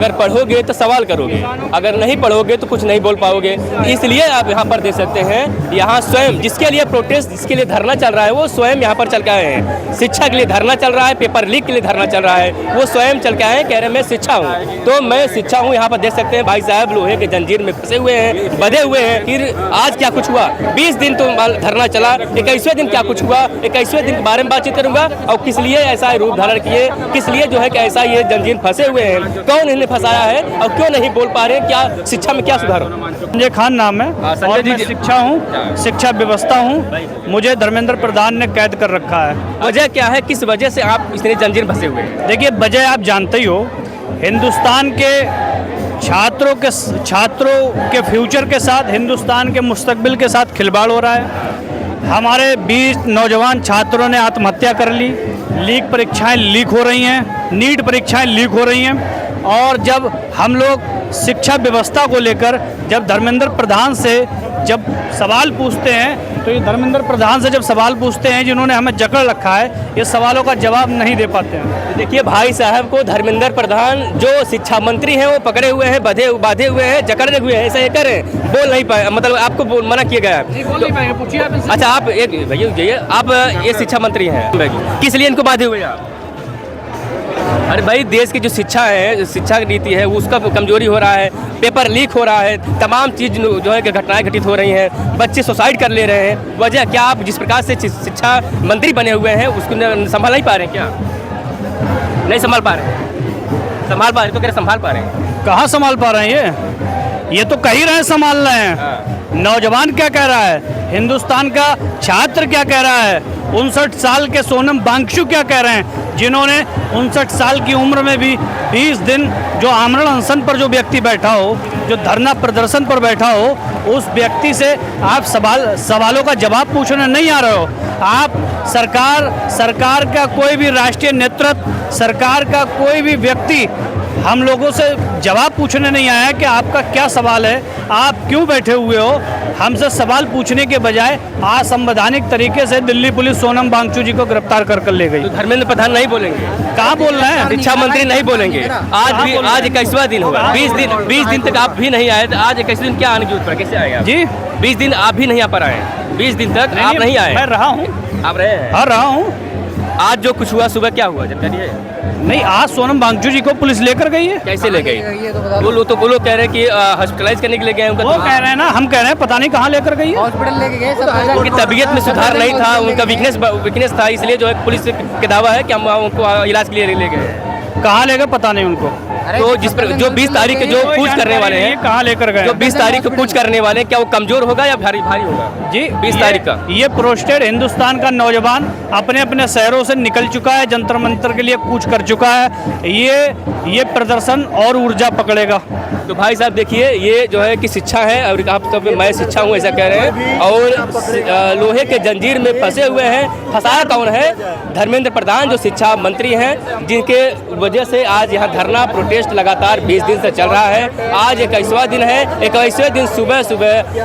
अगर पढ़ोगे तो सवाल करोगे, अगर नहीं पढ़ोगे तो कुछ नहीं बोल पाओगे। इसलिए आप यहाँ पर देख सकते हैं, यहाँ स्वयं जिसके लिए प्रोटेस्ट, जिसके लिए धरना चल रहा है, वो स्वयं यहाँ पर चल के आए हैं। शिक्षा के लिए धरना चल रहा है, पेपर लीक के लिए धरना चल रहा है, वो स्वयं चल के आए हैं, कह रहे हैं मैं शिक्षा हूँ। तो मैं शिक्षा हूँ। यहाँ पर देख सकते हैं भाई साहब लोहे के जंजीर में फंसे हुए हैं, बंधे हुए हैं। फिर आज क्या कुछ हुआ, 20 दिन तो धरना चला, 21वें दिन क्या कुछ हुआ, 21वें दिन के बारे में बातचीत करूंगा। और किस लिए ऐसा रूप धारण किए, किस लिए जो है कि ऐसा ये जंजीर फंसे हुए हैं, कौन इन्हें फंसाया है और क्यों नहीं बोल पा रहे हैं, क्या शिक्षा में क्या सुधार हो। संजय खान नाम है और मैं शिक्षा हूँ, शिक्षा व्यवस्था हूँ। मुझे धर्मेंद्र प्रधान ने कैद कर रखा है। वजह क्या है, किस वजह से आप इतने जंजीर फंसे हुए हैं? देखिए, वजह आप जानते ही हो, हिंदुस्तान के छात्रों के फ्यूचर के साथ, हिंदुस्तान के मुस्तकबिल के साथ खिलवाड़ हो रहा है। हमारे 20 नौजवान छात्रों ने आत्महत्या कर ली, लीक परीक्षाएं लीक हो रही हैं, नीट परीक्षाएं लीक हो रही हैं। और जब हम लोग शिक्षा व्यवस्था को लेकर जब धर्मेंद्र प्रधान से जब सवाल पूछते हैं, तो ये धर्मेंद्र प्रधान से जब सवाल पूछते हैं जिन्होंने हमें जकड़ रखा है, ये सवालों का जवाब नहीं दे पाते हैं। देखिए भाई साहब को धर्मेंद्र प्रधान जो शिक्षा मंत्री हैं वो पकड़े हुए हैं, बांधे हुए हैं, जकड़े हुए हैं, ऐसा ये करें, बोल नहीं पाए, मतलब आपको मना किया गया है। बोल नहीं पाएंगे, पूछिए आप। अच्छा, आप एक भैया आप ये शिक्षा मंत्री हैं, किस लिए इनको बांधे हुए हैं आप? अरे भाई, देश की जो शिक्षा है, शिक्षा की नीति है, उसका कमजोरी हो रहा है, पेपर लीक हो रहा है, तमाम चीज़ जो है कि घटनाएं घटित हो रही हैं, बच्चे सुसाइड कर ले रहे हैं। वजह क्या, आप जिस प्रकार से शिक्षा मंत्री बने हुए हैं उसको संभाल नहीं पा रहे हैं क्या? नहीं संभाल पा रहे हैं? संभाल पा रहे तो क्या संभाल पा रहे हैं? कहाँ संभाल पा रहे हैं? ये तो कह ही रहे हैं संभाल रहे हैं। नौजवान क्या कह रहा है, हिंदुस्तान का छात्र क्या कह रहा है, 59 साल के सोनम वांगचुक क्या कह रहे हैं, जिन्होंने 59 साल की उम्र में भी 20 दिन जो आमरण अनशन पर जो व्यक्ति बैठा हो, जो धरना प्रदर्शन पर बैठा हो, उस व्यक्ति से आप सवालों का जवाब पूछने नहीं आ रहे हो। आप सरकार का कोई भी राष्ट्रीय नेतृत्व, सरकार का कोई भी व्यक्ति हम लोगों से जवाब पूछने नहीं आया कि आपका क्या सवाल है, आप क्यों बैठे हुए हो। हमसे सवाल पूछने के बजाय असंवैधानिक तरीके से दिल्ली पुलिस सोनम वांगचुक जी को गिरफ्तार कर ले गई। तो धर्मेंद्र प्रधान नहीं बोलेंगे? कहाँ बोल रहे हैं? शिक्षा मंत्री नहीं बोलेंगे? आज 21वां दिन हुआ, 20 दिन तक आप भी नहीं आए, तो आज 21वें दिन क्या आने की जरूरत पड़ा, कैसे आएगा जी? 20 दिन आप भी नहीं आ पा रहे हैं, 20 दिन तक आप नहीं आए। मैं रहा हूँ, आप रहे हैं? हाँ रहा हूँ। आज जो कुछ हुआ, सुबह क्या हुआ जानकारी है? नहीं, आज सोनम वांगचुक जी को पुलिस लेकर गई है। कैसे ले गई? वो लोग कह रहे हैं कि हॉस्पिटलाइज करने के लिए गए हैं। वो कह रहे हैं ना, हम कह रहे हैं पता नहीं कहाँ लेकर गई है। हॉस्पिटल लेके गए, उनकी तबीयत में सुधार नहीं था, उनका वीकनेस था, इसलिए जो है पुलिस के दावा है कि हम उनको इलाज के लिए ले गए। कहाँ ले गए पता नहीं उनको। तो जो 20 तारीख के जो कूच करने वाले हैं, कहाँ लेकर गए? जो 20 तारीख को कूच करने वाले हैं, क्या वो कमजोर होगा या भारी होगा? जी, 20 तारीख का ये प्रोस्टेड हिंदुस्तान का नौजवान अपने अपने शहरों से निकल चुका है, जंतर मंतर के लिए कूच कर चुका है। ये प्रदर्शन और ऊर्जा पकड़ेगा। तो भाई साहब देखिए, ये जो है कि शिक्षा है, और आप सब मैं शिक्षा हूँ ऐसा कह रहे हैं, और लोहे के जंजीर में फंसे हुए हैं। फंसाया कौन है? धर्मेंद्र प्रधान जो शिक्षा मंत्री हैं, जिनके वजह से आज यहाँ धरना प्रोटेस्ट लगातार 20 दिन से चल रहा है। आज 21वां दिन है। 21वें दिन सुबह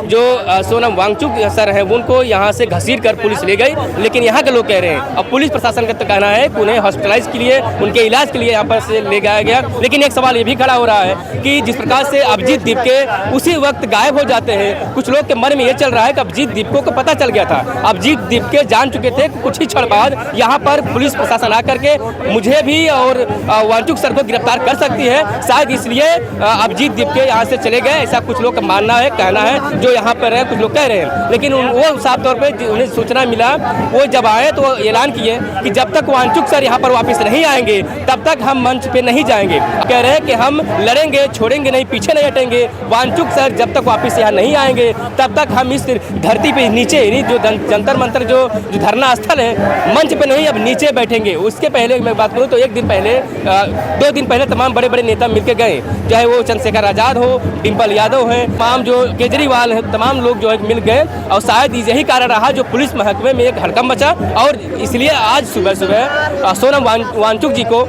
जो सोनम वांगचुक सर हैं, उनको यहाँ से घसीट कर पुलिस ले गई। लेकिन यहाँ के लोग कह रहे हैं, अब पुलिस प्रशासन का तो कहना है कि उन्हें हॉस्पिटलाइज के लिए, उनके इलाज के लिए यहाँ पर से ले जाया गया। लेकिन एक सवाल ये भी खड़ा हो रहा है कि जिस प्रकार से अभिजीत दीपके उसी वक्त गायब हो जाते हैं, कुछ लोग के मन में ये चल रहा है कि अभिजीत दीपके को पता चल गया था, अभिजीत दीपके जान चुके थे कि कुछ ही क्षण बाद यहाँ पर पुलिस प्रशासन आकर के मुझे भी और वांगचुक सर को गिरफ्तार कर सकती है। शायद इसलिए अभिजीत दीपके यहाँ से चले गए, ऐसा कुछ लोग का मानना है, कहना है, जो यहाँ पर है कुछ लोग कह रहे हैं। लेकिन वो साफ तौर पे उन्हें सूचना मिला, वो जब आए तो ऐलान किए कि जब तक वांगचुक सर यहाँ पर वापस नहीं आएंगे तब तक हम मंच पे नहीं जाएंगे। कह रहे हैं कि हम लड़ेंगे, छोड़ेंगे नहीं, पीछे नहीं हटेंगे। वांगचुक सर जब तक वापस यहाँ नहीं आएंगे तब तक हम इस धरती पे नीचे जो जंतर मंतर जो धरना स्थल है, मंच पे नहीं, अब नीचे बैठेंगे। उसके पहले मैं बात करूँ तो 2 दिन पहले तमाम बड़े बड़े नेता मिलकर गए, चाहे वो चंद्रशेखर आजाद हो, डिम्पल यादव है, तमाम जो केजरीवाल है, तमाम लोग जो है मिल गए। और शायद यही कारण रहा जो पुलिस महकमे में एक हड़कंप मचा, और इसलिए आज सुबह सोनम वांगचुक जी को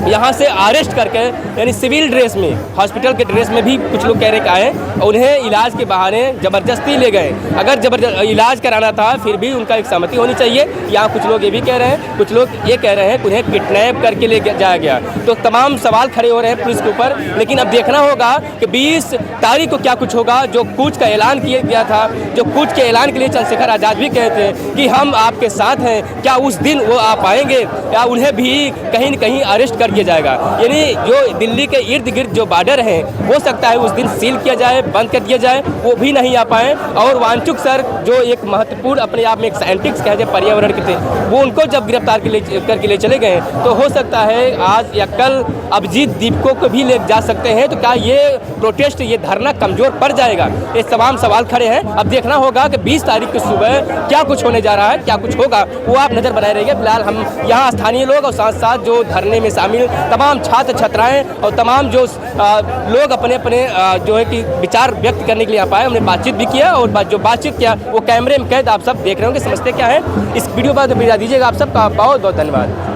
यहाँ से अरेस्ट करके, यानी सिविल ड्रेस में, हॉस्पिटल के ड्रेस में भी कुछ लोग कह रहे आए और उन्हें इलाज के बहाने ज़बरदस्ती ले गए। अगर इलाज कराना था फिर भी उनका एक सहमति होनी चाहिए। यहाँ कुछ लोग ये भी कह रहे हैं, कुछ लोग ये कह रहे हैं उन्हें किडनैप करके ले जाया गया। तो तमाम सवाल खड़े हो रहे हैं पुलिस के ऊपर, लेकिन अब देखना होगा कि 20 तारीख को क्या कुछ होगा। जो कूच का ऐलान किया गया था, जो कूच के ऐलान के लिए चंद्रशेखर आज़ाद भी कहे थे कि हम आपके साथ हैं, क्या उस दिन वो आ पाएंगे या उन्हें भी कहीं न कहीं अरेस्ट कर दिया जाएगा। यानी जो दिल्ली के इर्द गिर्द जो बॉर्डर हैं, हो सकता है उस दिन सील किया जाए, बंद कर दिया जाए, वो भी नहीं आ पाए। और वांचुक सर जो एक महत्वपूर्ण अपने आप में एक साइंटिस्ट कहे जाए पर्यावरण के थे, वो उनको जब गिरफ्तार करके ले चले गए तो हो सकता है आज या कल अभिजीत दीपकों को भी ले जा सकते हैं। तो क्या ये प्रोटेस्ट, ये धरना कमज़ोर पड़ जाएगा? ये तमाम सवाल खड़े हैं। अब देखना होगा कि 20 तारीख की सुबह क्या कुछ होने जा रहा है, क्या कुछ होगा, वो आप नज़र बनाए रहिए। फिलहाल हम यहाँ स्थानीय लोग और साथ साथ जो धरने में शामिल तमाम छात्र छात्राएं और तमाम जो लोग अपने अपने जो है कि विचार व्यक्त करने के लिए यहाँ पाए, हमने बातचीत भी किया और जो बातचीत किया वो कैमरे में कैद आप सब देख रहे होंगे, समझते क्या है। इस वीडियो पर भेजा दीजिएगा। आप सबका बहुत बहुत धन्यवाद।